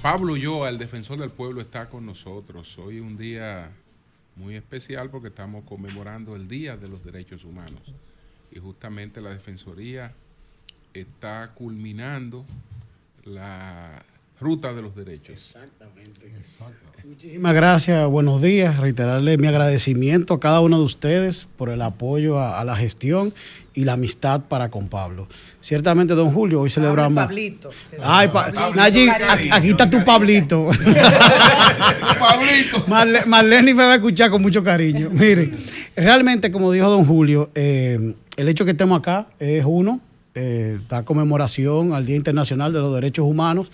Pablo Ulloa, el defensor del pueblo, está con nosotros. Hoy es un día muy especial porque estamos conmemorando el Día de los Derechos Humanos. Y justamente la Defensoría está culminando la ruta de los derechos. Exactamente. Exacto. Muchísimas gracias, buenos días. Reiterarle mi agradecimiento a cada uno de ustedes por el apoyo a la gestión y la amistad para con Pablo. Ciertamente, don Julio, hoy celebramos... Pablito. Ay, Nayib, aquí está tu Pablito. Pablito. Marlene me va a escuchar con mucho cariño. Miren, realmente, como dijo don Julio, el hecho que estemos acá es da conmemoración al Día Internacional de los Derechos Humanos,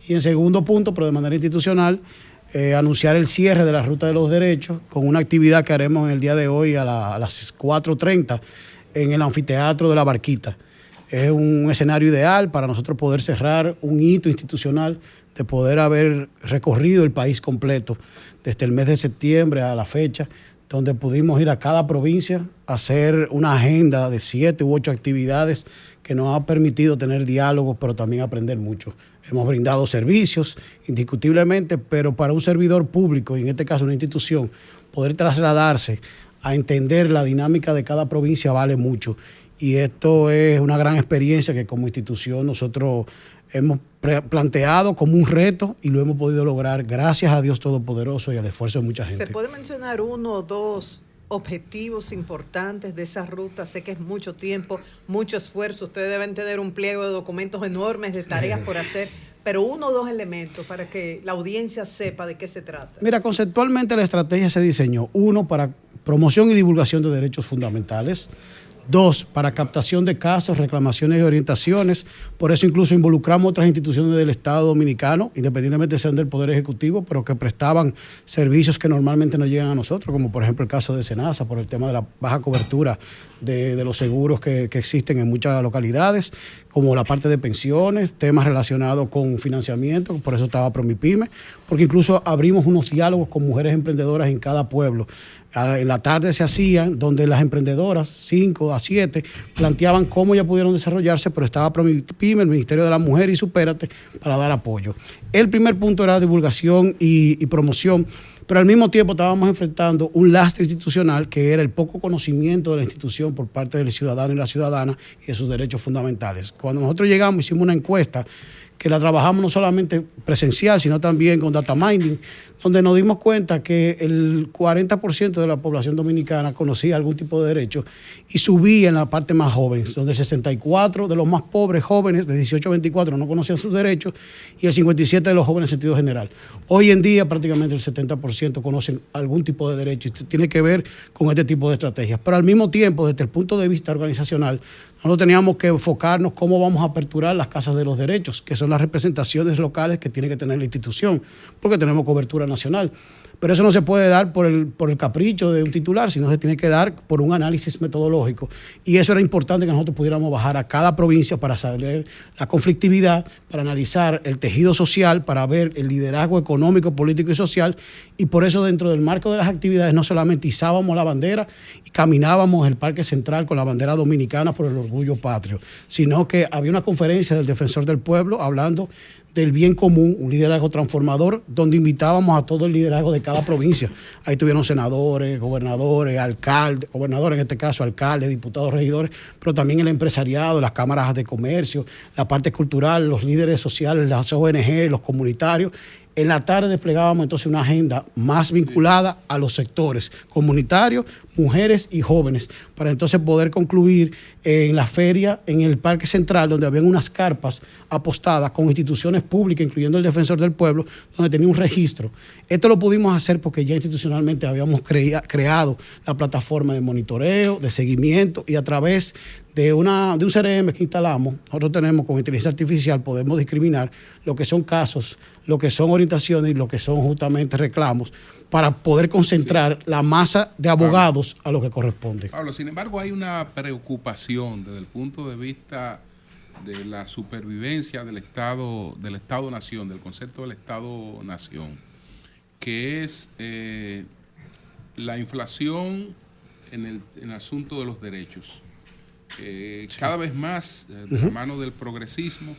y en segundo punto, pero de manera institucional, anunciar el cierre de la Ruta de los Derechos con una actividad que haremos en el día de hoy a las 4:30 en el anfiteatro de La Barquita. Es un escenario ideal para nosotros poder cerrar un hito institucional de poder haber recorrido el país completo desde el mes de septiembre a la fecha, donde pudimos ir a cada provincia a hacer una agenda de 7 u 8 actividades que nos ha permitido tener diálogos, pero también aprender mucho. Hemos brindado servicios, indiscutiblemente, pero para un servidor público, y en este caso una institución, poder trasladarse a entender la dinámica de cada provincia vale mucho. Y esto es una gran experiencia que como institución nosotros hemos planteado como un reto y lo hemos podido lograr gracias a Dios Todopoderoso y al esfuerzo de mucha gente. ¿Se puede mencionar 1 o 2 objetivos importantes de esa ruta? Sé que es mucho tiempo, mucho esfuerzo. Ustedes deben tener un pliego de documentos enormes, de tareas por hacer, pero 1 o 2 elementos para que la audiencia sepa de qué se trata. Mira, conceptualmente la estrategia se diseñó, 1, para promoción y divulgación de derechos fundamentales. 2, para captación de casos, reclamaciones y orientaciones. Por eso incluso involucramos otras instituciones del Estado Dominicano, independientemente sean del Poder Ejecutivo, pero que prestaban servicios que normalmente no llegan a nosotros, como por ejemplo el caso de Senasa, por el tema de la baja cobertura de los seguros que existen en muchas localidades, como la parte de pensiones, temas relacionados con financiamiento, por eso estaba Promipyme, porque incluso abrimos unos diálogos con mujeres emprendedoras en cada pueblo. En la tarde se hacían, donde las emprendedoras, 5 a 7, planteaban cómo ya pudieron desarrollarse, pero estaba Promipyme, el Ministerio de la Mujer y Supérate para dar apoyo. El primer punto era divulgación y promoción, pero al mismo tiempo estábamos enfrentando un lastre institucional que era el poco conocimiento de la institución por parte del ciudadano y la ciudadana y de sus derechos fundamentales. Cuando nosotros llegamos, hicimos una encuesta que la trabajamos no solamente presencial, sino también con data mining, donde nos dimos cuenta que el 40% de la población dominicana conocía algún tipo de derecho y subía en la parte más joven, donde el 64% de los más pobres jóvenes de 18 a 24 no conocían sus derechos y el 57% de los jóvenes en sentido general. Hoy en día prácticamente el 70% conocen algún tipo de derecho y tiene que ver con este tipo de estrategias. Pero al mismo tiempo, desde el punto de vista organizacional, nosotros teníamos que enfocarnos cómo vamos a aperturar las casas de los derechos, que son las representaciones locales que tiene que tener la institución, porque tenemos cobertura nacional. Pero eso no se puede dar por el capricho de un titular, sino se tiene que dar por un análisis metodológico. Y eso era importante que nosotros pudiéramos bajar a cada provincia para saber la conflictividad, para analizar el tejido social, para ver el liderazgo económico, político y social. Y por eso dentro del marco de las actividades no solamente izábamos la bandera y caminábamos el Parque Central con la bandera dominicana por el orgullo patrio, sino que había una conferencia del Defensor del Pueblo hablando del bien común, un liderazgo transformador, donde invitábamos a todo el liderazgo de cada provincia. Ahí tuvieron senadores, gobernadores, alcaldes, gobernadores en este caso, alcaldes, diputados, regidores, pero también el empresariado, las cámaras de comercio, la parte cultural, los líderes sociales, las ONG, los comunitarios. En la tarde desplegábamos entonces una agenda más vinculada a los sectores comunitarios, mujeres y jóvenes, para entonces poder concluir en la feria, en el Parque Central, donde habían unas carpas apostadas con instituciones públicas, incluyendo el Defensor del Pueblo, donde tenía un registro. Esto lo pudimos hacer porque ya institucionalmente habíamos creado la plataforma de monitoreo, de seguimiento, y a través de un CRM que instalamos, nosotros tenemos con inteligencia artificial, podemos discriminar lo que son casos, lo que son orientaciones y lo que son justamente reclamos, para poder concentrar la masa de abogados a lo que corresponde. Pablo, sin embargo, hay una preocupación desde el punto de vista de la supervivencia del Estado-Nación, del concepto del Estado-Nación, que es la inflación en el asunto de los derechos. Sí. Cada vez más, de la mano del progresismo,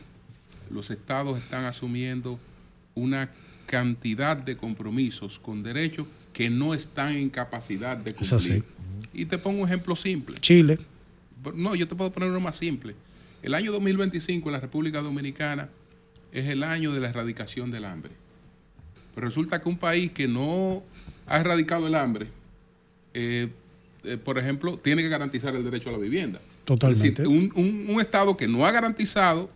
los estados están asumiendo una cantidad de compromisos con derechos que no están en capacidad de cumplir. Es así. Y te pongo un ejemplo simple. Chile. No, yo te puedo poner uno más simple. El año 2025 en la República Dominicana es el año de la erradicación del hambre. Pero resulta que un país que no ha erradicado el hambre, por ejemplo, tiene que garantizar el derecho a la vivienda. Totalmente. Es decir, un Estado que no ha garantizado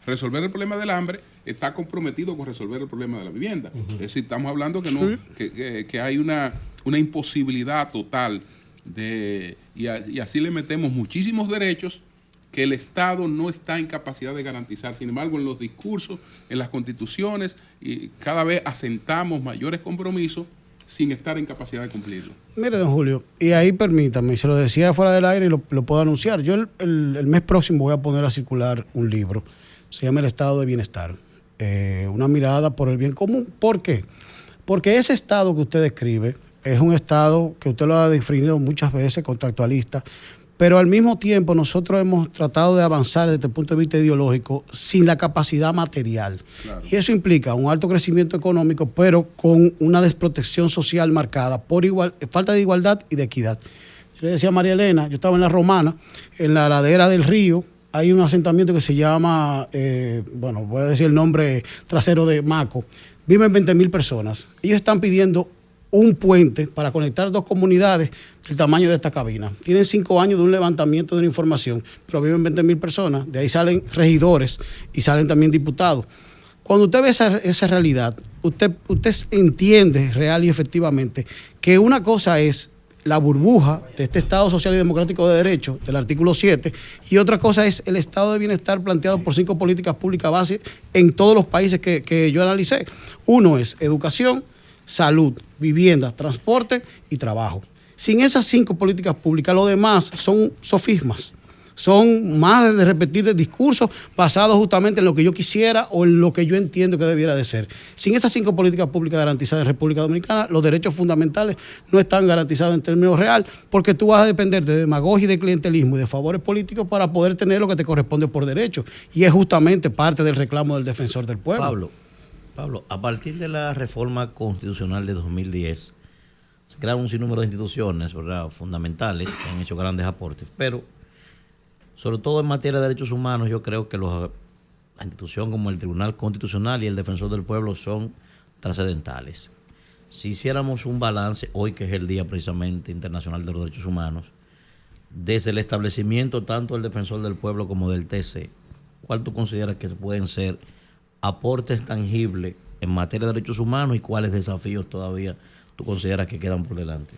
resolver el problema del hambre está comprometido con resolver el problema de la vivienda. Es decir, estamos hablando que hay una imposibilidad total y así le metemos muchísimos derechos que el Estado no está en capacidad de garantizar. Sin embargo, en los discursos, en las constituciones, y cada vez asentamos mayores compromisos sin estar en capacidad de cumplirlo. Mire, don Julio, y ahí permítame, se lo decía fuera del aire y lo puedo anunciar. Yo el mes próximo voy a poner a circular un libro, se llama El Estado de Bienestar, una mirada por el bien común. ¿Por qué? Porque ese Estado que usted describe es un Estado que usted lo ha definido muchas veces, contractualista, pero al mismo tiempo nosotros hemos tratado de avanzar desde el punto de vista ideológico sin la capacidad material. Claro. Y eso implica un alto crecimiento económico, pero con una desprotección social marcada por falta de igualdad y de equidad. Yo le decía a María Elena, yo estaba en La Romana, en la ladera del río, hay un asentamiento que se llama, voy a decir el nombre trasero de Maco, viven 20,000 personas. Ellos están pidiendo un puente para conectar dos comunidades del tamaño de esta cabina. Tienen 5 años de un levantamiento de una información, pero viven 20,000 personas. De ahí salen regidores y salen también diputados. Cuando usted ve esa realidad, usted entiende real y efectivamente que una cosa es la burbuja de este Estado social y democrático de derecho, del artículo 7, y otra cosa es el estado de bienestar planteado por 5 políticas públicas base en todos los países que yo analicé. Uno es educación, salud, vivienda, transporte y trabajo. Sin esas 5 políticas públicas, lo demás son sofismas, son más de repetir discursos basados justamente en lo que yo quisiera o en lo que yo entiendo que debiera de ser. Sin esas 5 políticas públicas garantizadas en República Dominicana, los derechos fundamentales no están garantizados en términos real, porque tú vas a depender de demagogia y de clientelismo y de favores políticos para poder tener lo que te corresponde por derecho. Y es justamente parte del reclamo del defensor del pueblo. Pablo, a partir de la reforma constitucional de 2010, se crearon un sinnúmero de instituciones, ¿verdad?, fundamentales que han hecho grandes aportes, pero sobre todo en materia de derechos humanos, yo creo que la institución como el Tribunal Constitucional y el Defensor del Pueblo son trascendentales. Si hiciéramos un balance, hoy que es el Día precisamente Internacional de los Derechos Humanos, desde el establecimiento tanto del Defensor del Pueblo como del TC, ¿cuál tú consideras que pueden ser aportes tangibles en materia de derechos humanos y cuáles desafíos todavía tú consideras que quedan por delante?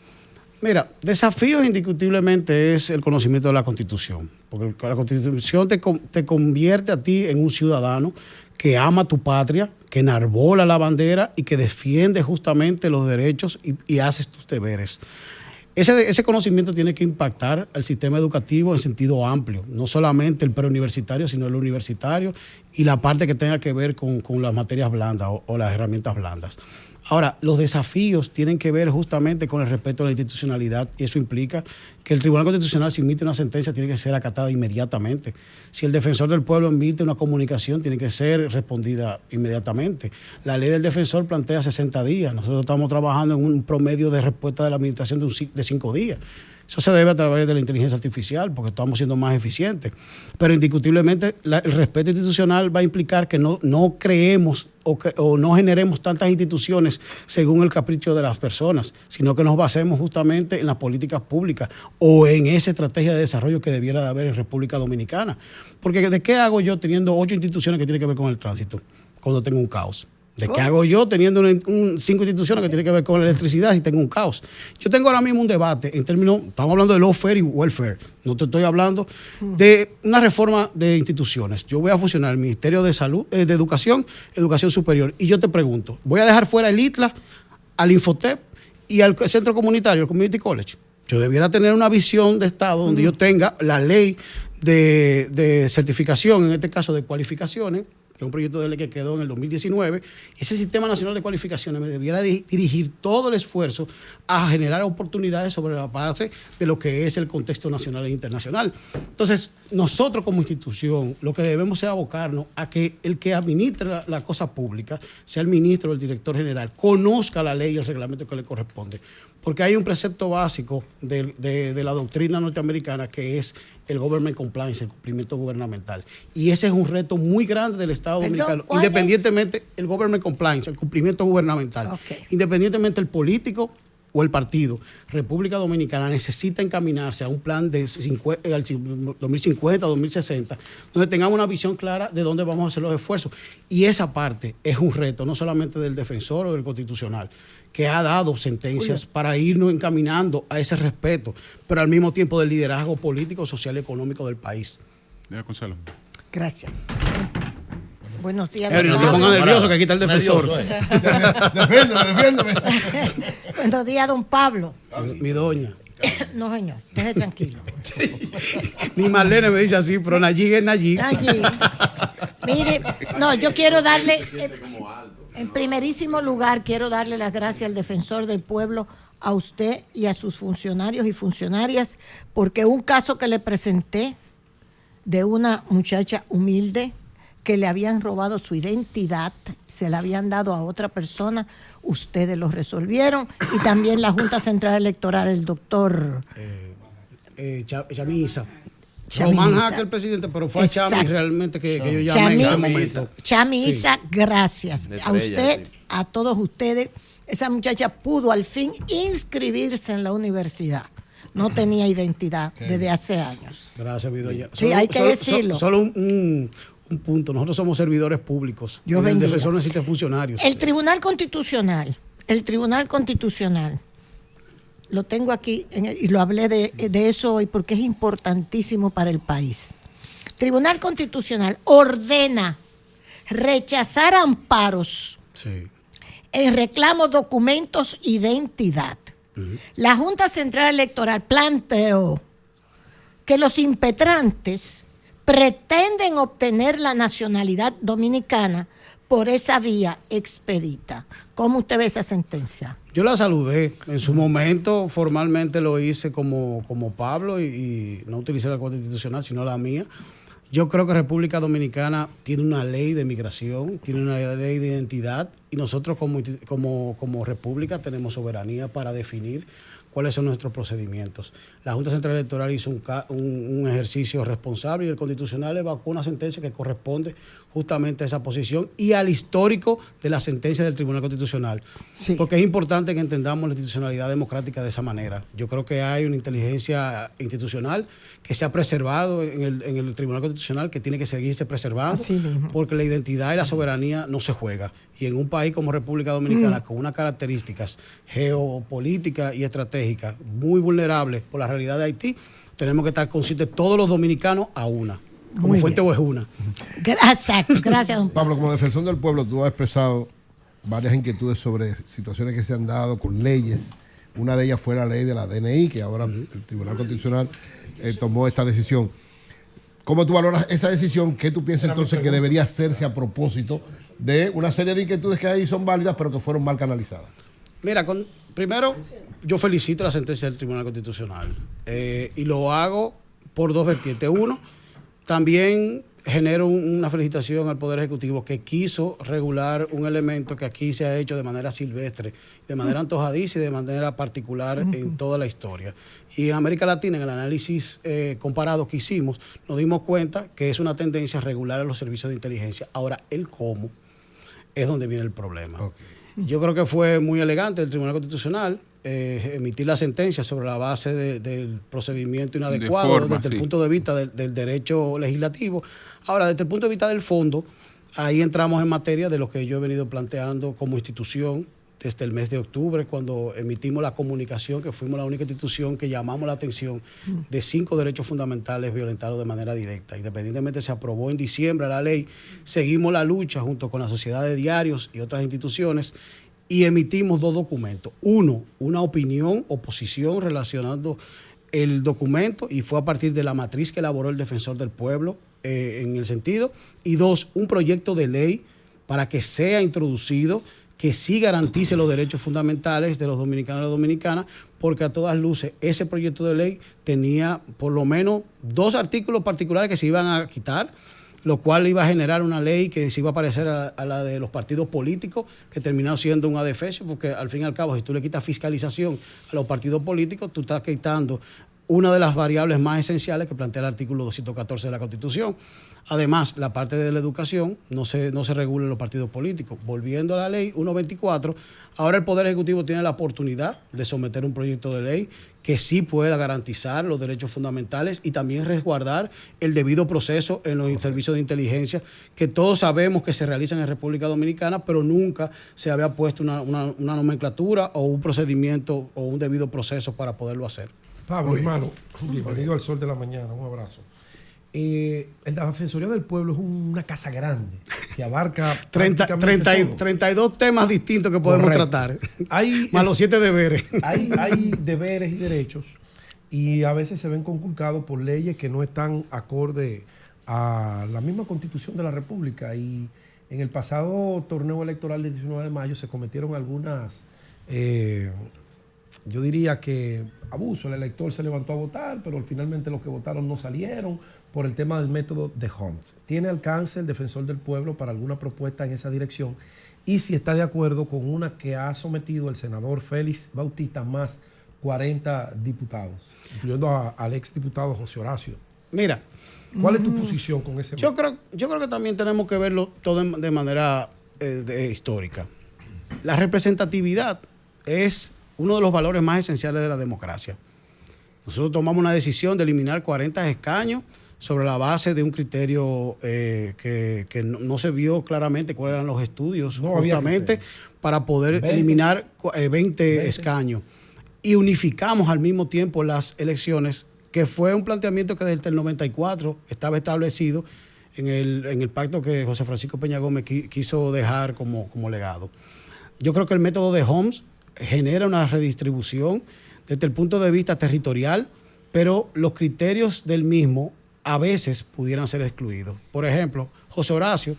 Mira, desafío indiscutiblemente es el conocimiento de la Constitución, porque la Constitución te convierte a ti en un ciudadano que ama tu patria, que enarbola la bandera y que defiende justamente los derechos y haces tus deberes. Ese conocimiento tiene que impactar al sistema educativo en sentido amplio, no solamente el preuniversitario, sino el universitario y la parte que tenga que ver con las materias blandas o las herramientas blandas. Ahora, los desafíos tienen que ver justamente con el respeto a la institucionalidad y eso implica que el Tribunal Constitucional, si emite una sentencia, tiene que ser acatada inmediatamente. Si el Defensor del Pueblo emite una comunicación, tiene que ser respondida inmediatamente. La ley del defensor plantea 60 días. Nosotros estamos trabajando en un promedio de respuesta de la administración de 5 días. Eso se debe a través de la inteligencia artificial, porque estamos siendo más eficientes. Pero indiscutiblemente el respeto institucional va a implicar que no creemos o no generemos tantas instituciones según el capricho de las personas, sino que nos basemos justamente en las políticas públicas o en esa estrategia de desarrollo que debiera de haber en República Dominicana. Porque ¿de qué hago yo teniendo 8 instituciones que tienen que ver con el tránsito cuando tengo un caos? ¿De qué hago yo teniendo 5 instituciones que tienen que ver con la electricidad si tengo un caos? Yo tengo ahora mismo un debate en términos, estamos hablando de lawfare y welfare, no te estoy hablando de una reforma de instituciones. Yo voy a fusionar el Ministerio de Salud, de Educación Superior, y yo te pregunto, ¿voy a dejar fuera el ITLA, al Infotep y al Centro Comunitario, el Community College? Yo debiera tener una visión de Estado donde yo tenga la ley de certificación, en este caso de cualificaciones, que es un proyecto de ley que quedó en el 2019. Ese Sistema Nacional de Cualificaciones debiera dirigir todo el esfuerzo a generar oportunidades sobre la base de lo que es el contexto nacional e internacional. Entonces, nosotros como institución, lo que debemos es abocarnos a que el que administra la cosa pública, sea el ministro o el director general, conozca la ley y el reglamento que le corresponde. Porque hay un precepto básico de la doctrina norteamericana que es el government compliance, el cumplimiento gubernamental. Y ese es un reto muy grande del Estado dominicano. Independientemente, el government compliance, el cumplimiento gubernamental. Independientemente el político o el partido, República Dominicana necesita encaminarse a un plan de 2050, 2060, donde tengamos una visión clara de dónde vamos a hacer los esfuerzos. Y esa parte es un reto, no solamente del defensor o del constitucional, que ha dado sentencias para irnos encaminando a ese respeto, pero al mismo tiempo del liderazgo político, social y económico del país. Consuelo. Gracias. Buenos días. No te pongas nervioso, que aquí está el defensor. Defiéndeme. Buenos días, don Pablo. Mi doña. No, señor, deje tranquilo. Ni Marlene me dice así, pero Nayib es Nayib. Mire, no, yo quiero darle, en primerísimo lugar, quiero darle las gracias al defensor del pueblo, a usted y a sus funcionarios y funcionarias, porque un caso que le presenté de una muchacha humilde que le habían robado su identidad, se la habían dado a otra persona, ustedes lo resolvieron, y también la Junta Central Electoral, el doctor Chamisa. Román Jaque, el presidente, pero fue a Chami realmente que yo llamé en ese momento. Chamisa, sí. Gracias Estrella, a usted, sí. a todos ustedes. Esa muchacha pudo al fin inscribirse en la universidad. No tenía identidad desde hace años. Gracias, mi doña. Sí, hay que decirlo. Solo un punto. Nosotros somos servidores públicos. Dios bendiga. El defensor necesita funcionarios. El Tribunal Constitucional, lo tengo aquí y lo hablé de eso hoy porque es importantísimo para el país. Tribunal Constitucional ordena rechazar amparos en reclamo documentos identidad. La Junta Central Electoral planteó que los impetrantes pretenden obtener la nacionalidad dominicana por esa vía expedita. ¿Cómo usted ve esa sentencia? Yo la saludé. En su momento formalmente lo hice como Pablo y no utilicé la Corte Constitucional, sino la mía. Yo creo que República Dominicana tiene una ley de migración, tiene una ley de identidad y nosotros como República tenemos soberanía para definir cuáles son nuestros procedimientos. La Junta Central Electoral hizo un ejercicio responsable y el Constitucional evacuó una sentencia que corresponde justamente a esa posición y al histórico de la sentencia del Tribunal Constitucional. Sí. Porque es importante que entendamos la institucionalidad democrática de esa manera. Yo creo que hay una inteligencia institucional que se ha preservado en el Tribunal Constitucional, que tiene que seguirse preservando, porque la identidad y la soberanía no se juega. Y en un país como República Dominicana, con unas características geopolíticas y estratégicas muy vulnerables por la realidad de Haití, tenemos que estar conscientes todos los dominicanos a una. Como Fuente Ovejuna. Exacto, gracias, don Pablo. Como defensor del pueblo, tú has expresado varias inquietudes sobre situaciones que se han dado con leyes. Una de ellas fue la ley de la DNI, que ahora el Tribunal Constitucional tomó esta decisión. ¿Cómo tú valoras esa decisión? ¿Qué tú piensas entonces que debería hacerse a propósito de una serie de inquietudes que ahí son válidas, pero que fueron mal canalizadas? Mira, primero, yo felicito la sentencia del Tribunal Constitucional y lo hago por dos vertientes. Uno, también genero una felicitación al Poder Ejecutivo que quiso regular un elemento que aquí se ha hecho de manera silvestre, de manera antojadiza y de manera particular en toda la historia. Y en América Latina, en el análisis comparado que hicimos, nos dimos cuenta que es una tendencia a regular a los servicios de inteligencia. Ahora, el cómo es donde viene el problema. Yo creo que fue muy elegante el Tribunal Constitucional emitir la sentencia sobre la base del procedimiento inadecuado desde el punto de vista del derecho legislativo. Ahora, desde el punto de vista del fondo, ahí entramos en materia de lo que yo he venido planteando como institución desde el mes de octubre, cuando emitimos la comunicación, que fuimos la única institución que llamamos la atención de 5 derechos fundamentales violentados de manera directa. Independientemente se aprobó en diciembre la ley, seguimos la lucha junto con la Sociedad de Diarios y otras instituciones y emitimos 2 documentos. Uno, una opinión o posición relacionando el documento, y fue a partir de la matriz que elaboró el Defensor del Pueblo en el sentido. Y 2, un proyecto de ley para que sea introducido, que sí garantice los derechos fundamentales de los dominicanos y las dominicanas, porque a todas luces ese proyecto de ley tenía por lo menos 2 artículos particulares que se iban a quitar, lo cual iba a generar una ley que se iba a parecer a la de los partidos políticos, que terminó siendo un adefesio, porque al fin y al cabo, si tú le quitas fiscalización a los partidos políticos, tú estás quitando una de las variables más esenciales que plantea el artículo 214 de la Constitución. Además, la parte de la educación no se regula en los partidos políticos. Volviendo a la ley 124, ahora el Poder Ejecutivo tiene la oportunidad de someter un proyecto de ley que sí pueda garantizar los derechos fundamentales y también resguardar el debido proceso en los servicios de inteligencia, que todos sabemos que se realizan en República Dominicana, pero nunca se había puesto una nomenclatura o un procedimiento o un debido proceso para poderlo hacer. Pablo, hermano, bienvenido al Sol de la Mañana, un abrazo. La Defensoría del Pueblo es una casa grande que abarca 32 temas distintos que podemos tratar, más los 7 deberes. Hay deberes y derechos y a veces se ven conculcados por leyes que no están acorde a la misma Constitución de la República, y en el pasado torneo electoral del 19 de mayo se cometieron algunas, yo diría que abuso. El elector se levantó a votar, pero finalmente los que votaron no salieron por el tema del método de Homs. ¿Tiene alcance el defensor del pueblo para alguna propuesta en esa dirección? Y si está de acuerdo con una que ha sometido el senador Félix Bautista más 40 diputados, incluyendo al exdiputado José Horacio. Mira, ¿cuál es tu posición con ese método? Yo creo que también tenemos que verlo todo de manera histórica. La representatividad es uno de los valores más esenciales de la democracia. Nosotros tomamos una decisión de eliminar 40 escaños sobre la base de un criterio que no se vio claramente cuáles eran los estudios justamente para poder eliminar 20 escaños. Y unificamos al mismo tiempo las elecciones, que fue un planteamiento que desde el 94 estaba establecido en el pacto que José Francisco Peña Gómez quiso dejar como legado. Yo creo que el método de Homs genera una redistribución desde el punto de vista territorial, pero los criterios del mismo a veces pudieran ser excluidos. Por ejemplo, José Horacio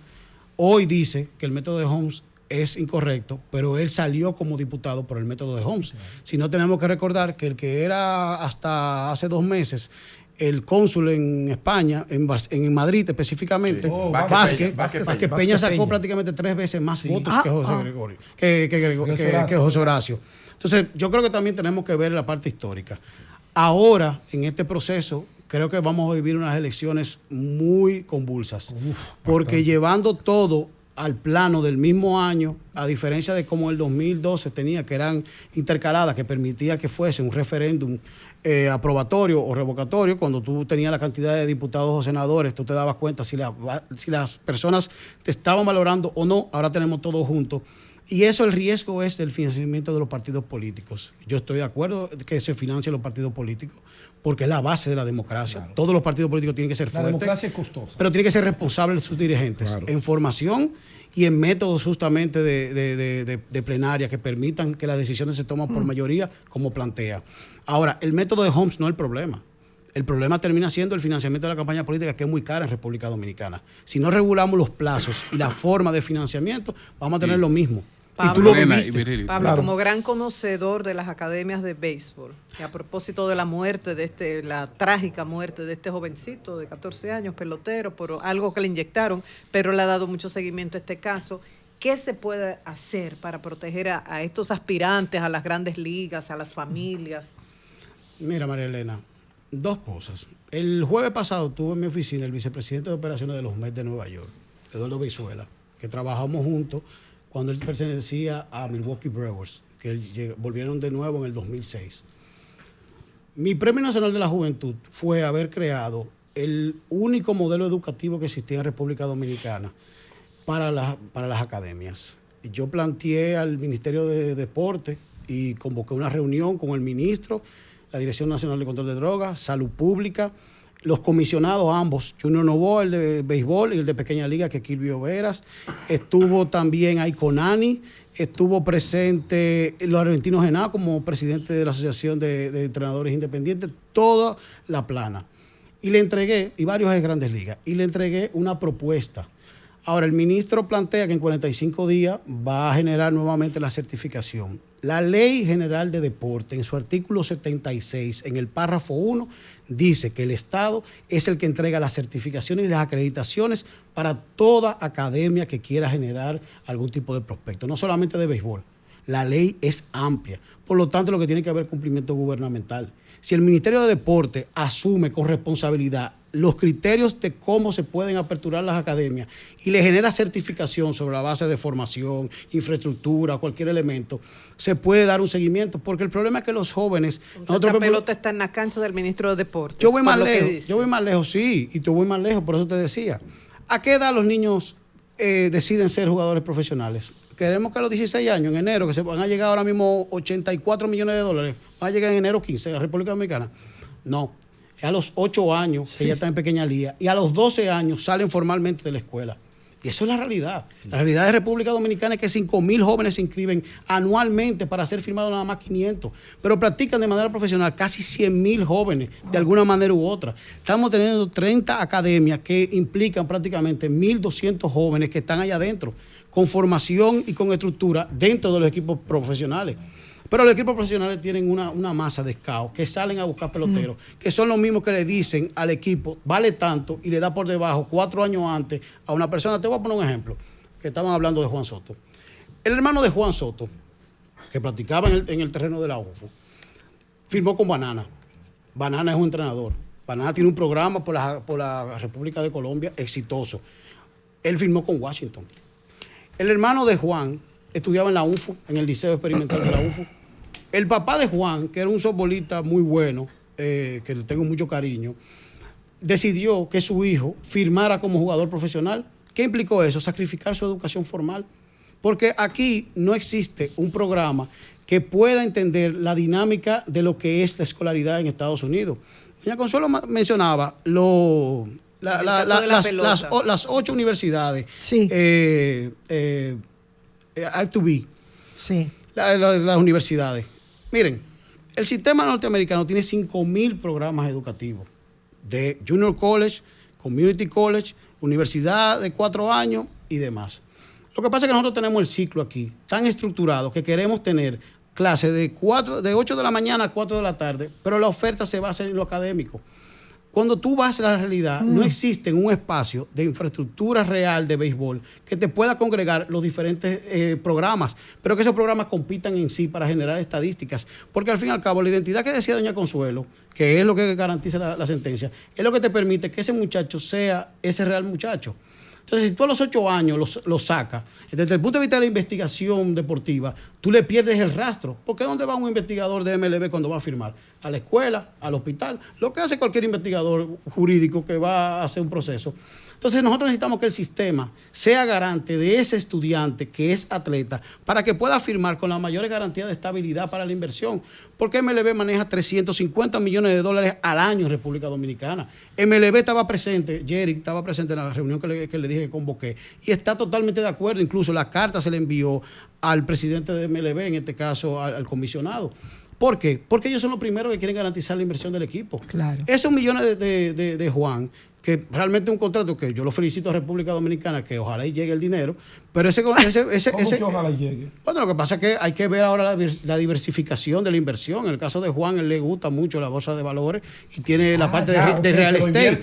hoy dice que el método de Homs es incorrecto, pero él salió como diputado por el método de Homs. Si no, tenemos que recordar que el que era hasta hace 2 meses el cónsul en España, en Madrid específicamente, Vázquez Peña sacó prácticamente 3 veces más votos que José Gregorio, que José Horacio. Entonces, yo creo que también tenemos que ver la parte histórica. Ahora, en este proceso, creo que vamos a vivir unas elecciones muy convulsas, porque llevando todo al plano del mismo año, a diferencia de como el 2012 tenía, que eran intercaladas, que permitía que fuese un referéndum aprobatorio o revocatorio. Cuando tú tenías la cantidad de diputados o senadores, tú te dabas cuenta si las personas te estaban valorando o no. Ahora tenemos todo junto. Y eso, el riesgo es del financiamiento de los partidos políticos. Yo estoy de acuerdo que se financien los partidos políticos, porque es la base de la democracia. Claro. Todos los partidos políticos tienen que ser fuertes. La democracia es costosa. Pero tienen que ser responsables sus dirigentes, claro, en formación y en métodos justamente de plenaria que permitan que las decisiones se tomen por mayoría, como plantea. Ahora, el método de Homs no es el problema. El problema termina siendo el financiamiento de la campaña política, que es muy cara en República Dominicana. Si no regulamos los plazos y la forma de financiamiento, vamos a tener lo mismo. Pablo, y tú lo viviste. Pablo, claro, como gran conocedor de las academias de béisbol, y a propósito de la muerte la trágica muerte de este jovencito de 14 años, pelotero, por algo que le inyectaron, pero le ha dado mucho seguimiento a este caso. ¿Qué se puede hacer para proteger a estos aspirantes a las grandes ligas, a las familias? Mira, María Elena, 2 cosas. El jueves pasado tuve en mi oficina el vicepresidente de operaciones de los Mets de Nueva York, Eduardo Brizuela, que trabajamos juntos cuando él pertenecía a Milwaukee Brewers, que volvieron de nuevo en el 2006. Mi Premio Nacional de la Juventud fue haber creado el único modelo educativo que existía en República Dominicana para las academias. Yo planteé al Ministerio de Deporte y convoqué una reunión con el ministro, la Dirección Nacional de Control de Drogas, Salud Pública, los comisionados ambos, Junior Novoa, el de béisbol, y el de Pequeña Liga, que es Kilvio Veras. Estuvo también ahí Conani, estuvo presente los argentinos Genao como presidente de la Asociación de Entrenadores Independientes, toda la plana. y le entregué, y varios de Grandes Ligas, y le entregué una propuesta. Ahora, el ministro plantea que en 45 días va a generar nuevamente la certificación. La Ley General de Deporte, en su artículo 76, en el párrafo 1, dice que el Estado es el que entrega las certificaciones y las acreditaciones para toda academia que quiera generar algún tipo de prospecto, no solamente de béisbol. La ley es amplia, por lo tanto, lo que tiene que haber cumplimiento gubernamental. Si el Ministerio de Deporte asume con responsabilidad los criterios de cómo se pueden aperturar las academias y le genera certificación sobre la base de formación, infraestructura, cualquier elemento, se puede dar un seguimiento, porque el problema es que los jóvenes... La pelota está en la cancha del ministro de Deportes. Yo voy más lejos, sí, y tú voy más lejos, por eso te decía. ¿A qué edad los niños deciden ser jugadores profesionales? Queremos que a los 16 años, en enero, que se van a llegar ahora mismo 84 millones de dólares, van a llegar en enero 15 a la República Dominicana. No, es a los 8 años que ya están en pequeña liga y a los 12 años salen formalmente de la escuela. Y eso es la realidad. La realidad de República Dominicana es que 5,000 jóvenes se inscriben anualmente para ser firmados nada más 500, pero practican de manera profesional casi 100,000 jóvenes de alguna manera u otra. Estamos teniendo 30 academias que implican prácticamente 1,200 jóvenes que están allá adentro, con formación y con estructura dentro de los equipos profesionales. Pero los equipos profesionales tienen una masa de scouts que salen a buscar peloteros, que son los mismos que le dicen al equipo, vale tanto, y le da por debajo 4 años antes a una persona. Te voy a poner un ejemplo, que estaban hablando de Juan Soto. El hermano de Juan Soto, que practicaba en el terreno de la UNFO, firmó con Banana. Banana es un entrenador. Banana tiene un programa por la República de Colombia exitoso. Él firmó con Washington. El hermano de Juan estudiaba en la UNFO, en el Liceo Experimental de la UNFO. El papá de Juan, que era un softbolista muy bueno, que le tengo mucho cariño, decidió que su hijo firmara como jugador profesional. ¿Qué implicó eso? Sacrificar su educación formal. Porque aquí no existe un programa que pueda entender la dinámica de lo que es la escolaridad en Estados Unidos. Doña Consuelo mencionaba las 8 universidades. Sí. I2B. Sí. Las universidades. Miren, el sistema norteamericano tiene 5,000 programas educativos de Junior College, Community College, universidad de 4 años y demás. Lo que pasa es que nosotros tenemos el ciclo aquí tan estructurado que queremos tener clases de 8 de la mañana a 4 de la tarde, pero la oferta se va a hacer en lo académico. Cuando tú vas a la realidad, no existe un espacio de infraestructura real de béisbol que te pueda congregar los diferentes programas, pero que esos programas compitan en sí para generar estadísticas. Porque al fin y al cabo, la identidad que decía doña Consuelo, que es lo que garantiza la sentencia, es lo que te permite que ese muchacho sea ese real muchacho. Entonces, si tú a los 8 años lo sacas, desde el punto de vista de la investigación deportiva, tú le pierdes el rastro. Porque ¿dónde va un investigador de MLB cuando va a firmar? A la escuela, al hospital, lo que hace cualquier investigador jurídico que va a hacer un proceso. Entonces, nosotros necesitamos que el sistema sea garante de ese estudiante que es atleta para que pueda firmar con la mayor garantía de estabilidad para la inversión. Porque MLB maneja 350 millones de dólares al año en República Dominicana. MLB estaba presente, Jerry estaba presente en la reunión que le dije que convoqué, y está totalmente de acuerdo. Incluso la carta se le envió al presidente de MLB, en este caso al comisionado. ¿Por qué? Porque ellos son los primeros que quieren garantizar la inversión del equipo. Claro. Esos millones de Juan, que realmente es un contrato que yo lo felicito a República Dominicana, que ojalá y llegue el dinero, pero ¿Cómo que ojalá llegue? Bueno, lo que pasa es que hay que ver ahora la diversificación de la inversión. En el caso de Juan, él le gusta mucho la bolsa de valores y tiene la parte de real estate.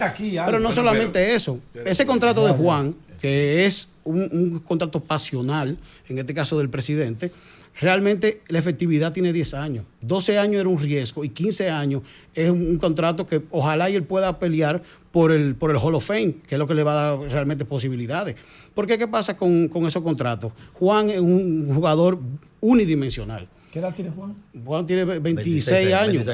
Pero no solamente eso. Ese contrato de Juan, que es un contrato pasional, en este caso del presidente, realmente la efectividad tiene 10 años. 12 años era un riesgo y 15 años es un contrato que ojalá y él pueda pelear por el Hall of Fame, que es lo que le va a dar realmente posibilidades. Porque ¿qué pasa con esos contratos? Juan es un jugador unidimensional. ¿Qué edad tiene Juan? Juan tiene 26 años.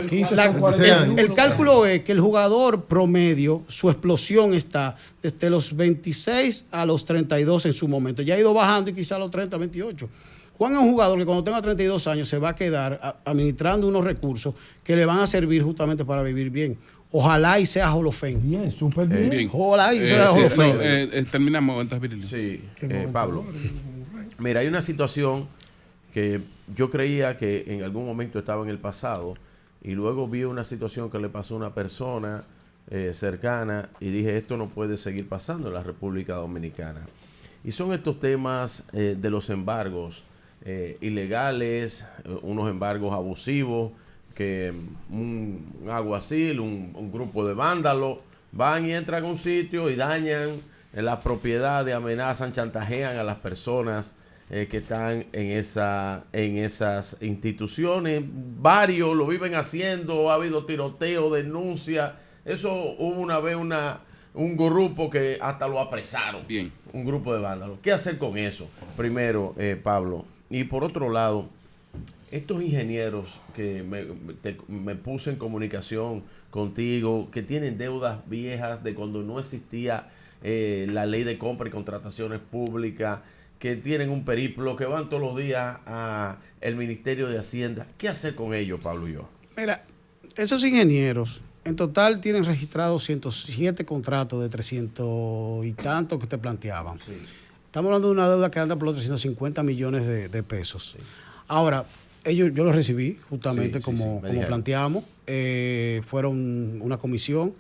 15 son 40 años. El cálculo es que el jugador promedio, su explosión está desde los 26 a los 32 en su momento. Ya ha ido bajando y quizá a los 30, 28. Juan es un jugador que cuando tenga 32 años se va a quedar administrando unos recursos que le van a servir justamente para vivir bien. Ojalá y sea Hall of Fame. Bien, súper bien. Bien. Ojalá y sea Hall of Fame. Terminamos entonces, Virilio. Sí, Pablo. Mira, hay una situación que yo creía que en algún momento estaba en el pasado y luego vi una situación que le pasó a una persona cercana y dije, esto no puede seguir pasando en la República Dominicana. Y son estos temas de los embargos ilegales, unos embargos abusivos, que un alguacil, un grupo de vándalos, van y entran a un sitio y dañan la propiedad, amenazan, chantajean a las personas que están en esas instituciones. Varios lo viven haciendo, ha habido tiroteo, denuncia. Eso hubo una vez un grupo que hasta lo apresaron. Bien. Un grupo de vándalos. ¿Qué hacer con eso? Primero, Pablo. Y por otro lado, estos ingenieros que me puse en comunicación contigo, que tienen deudas viejas de cuando no existía la ley de compra y contrataciones públicas, que tienen un periplo, que van todos los días al Ministerio de Hacienda. ¿Qué hacer con ellos, Pablo y yo? Mira, esos ingenieros en total tienen registrados 107 contratos de 300 y tantos que te planteaban. Sí. Estamos hablando de una deuda que anda por los 350 millones de pesos. Sí. Ahora, yo los recibí justamente como planteamos. Fueron una comisión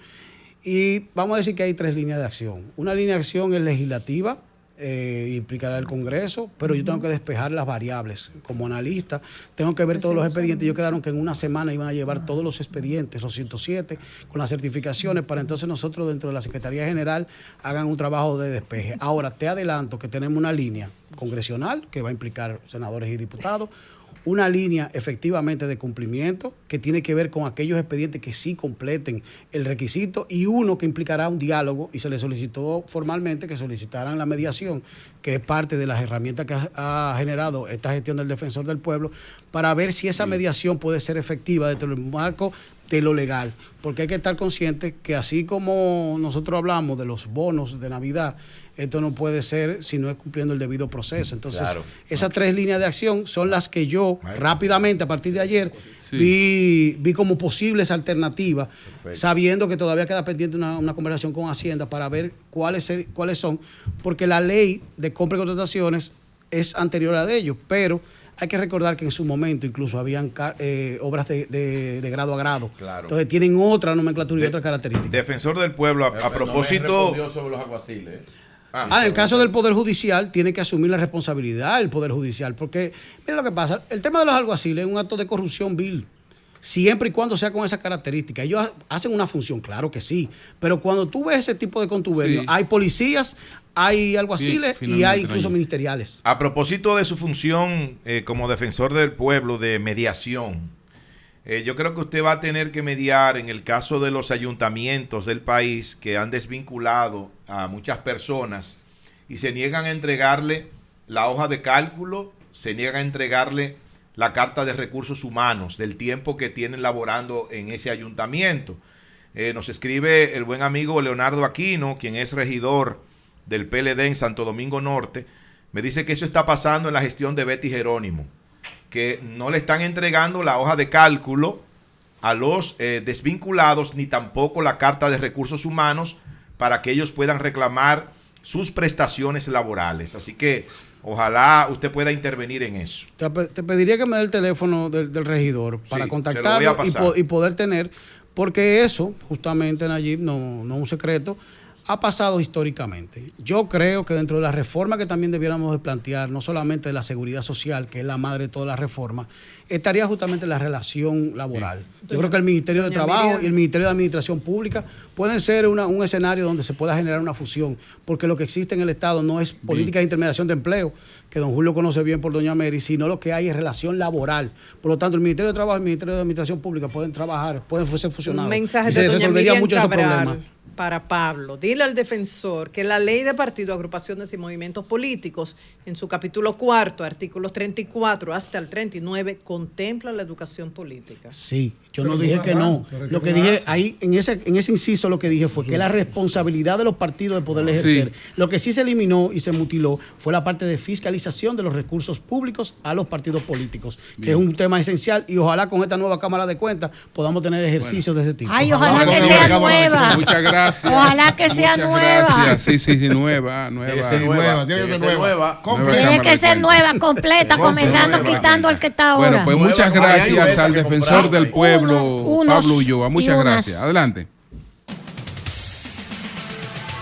y vamos a decir que hay 3 líneas de acción. Una línea de acción es legislativa, implicará el Congreso, pero yo tengo que despejar las variables. Como analista, tengo que ver todos los expedientes. Ellos quedaron que en una semana iban a llevar todos los expedientes, los 107, con las certificaciones, para entonces nosotros dentro de la Secretaría General hagan un trabajo de despeje. Ahora, te adelanto que tenemos una línea congresional que va a implicar senadores y diputados, una línea efectivamente de cumplimiento que tiene que ver con aquellos expedientes que sí completen el requisito, y uno que implicará un diálogo, y se le solicitó formalmente que solicitaran la mediación, que es parte de las herramientas que ha generado esta gestión del Defensor del Pueblo, para ver si esa mediación puede ser efectiva dentro del marco de lo legal, porque hay que estar conscientes que así como nosotros hablamos de los bonos de Navidad, esto no puede ser si no es cumpliendo el debido proceso. Entonces, claro, esas 3 líneas de acción son las que yo rápidamente, a partir de ayer, vi como posibles alternativas. Perfecto. Sabiendo que todavía queda pendiente una conversación con Hacienda para ver cuáles son, porque la ley de compra y contrataciones es anterior a de ellos, pero hay que recordar que en su momento incluso habían obras de grado a grado. Claro. Entonces tienen otra nomenclatura y otras características. Defensor del Pueblo, a propósito... No sobre los alguaciles. En el caso del Poder Judicial, tiene que asumir la responsabilidad el Poder Judicial, porque mira lo que pasa, el tema de los alguaciles es un acto de corrupción vil, siempre y cuando sea con esas características. Ellos hacen una función, claro que sí, pero cuando tú ves ese tipo de contubernio, hay policías, hay alguaciles y hay incluso ministeriales. A propósito de su función como defensor del pueblo de mediación, yo creo que usted va a tener que mediar en el caso de los ayuntamientos del país que han desvinculado a muchas personas y se niegan a entregarle la hoja de cálculo, se niegan a entregarle la carta de recursos humanos del tiempo que tienen laborando en ese ayuntamiento. Nos escribe el buen amigo Leonardo Aquino, quien es regidor del PLD en Santo Domingo Norte. Me dice que eso está pasando en la gestión de Betty Jerónimo, que no le están entregando la hoja de cálculo a los desvinculados, ni tampoco la carta de recursos humanos para que ellos puedan reclamar sus prestaciones laborales. Así que ojalá usted pueda intervenir en eso. Te pediría que me dé el teléfono del regidor para contactarlo y poder tener, porque eso, justamente, Nayib, no es un secreto, ha pasado históricamente. Yo creo que dentro de la reforma que también debiéramos de plantear, no solamente de la seguridad social, que es la madre de todas las reformas, estaría justamente la relación laboral. Yo creo que el Ministerio de Trabajo y el Ministerio de Administración Pública pueden ser un escenario donde se pueda generar una fusión, porque lo que existe en el Estado no es política de intermediación de empleo, que don Julio conoce bien por doña Mary, sino lo que hay es relación laboral. Por lo tanto, el Ministerio de Trabajo y el Ministerio de Administración Pública pueden trabajar, pueden ser fusionados. Un mensaje y se de doña resolvería Miriam mucho ese Cabral problema. Para Pablo, dile al defensor que la ley de partidos, agrupaciones y movimientos políticos, en su capítulo 4, artículos 34 hasta el 39, contempla la educación política. Sí, yo no dije que no. Lo que dije ahí, en ese inciso, lo que dije fue que la responsabilidad de los partidos de poder ejercer. Lo que sí se eliminó y se mutiló fue la parte de fiscalización de los recursos públicos a los partidos políticos, que es un tema esencial, y ojalá con esta nueva Cámara de Cuentas podamos tener ejercicios de ese tipo. Ay, ojalá que sea nueva. Muchas gracias. Ojalá que sea nueva. Gracias. Sí, nueva. Tiene que ser nueva. Tiene que ser nueva, completa, comenzando quitando al que está ahora. Bueno, pues muchas gracias al defensor del pueblo, Pablo Ulloa. Muchas gracias. Adelante.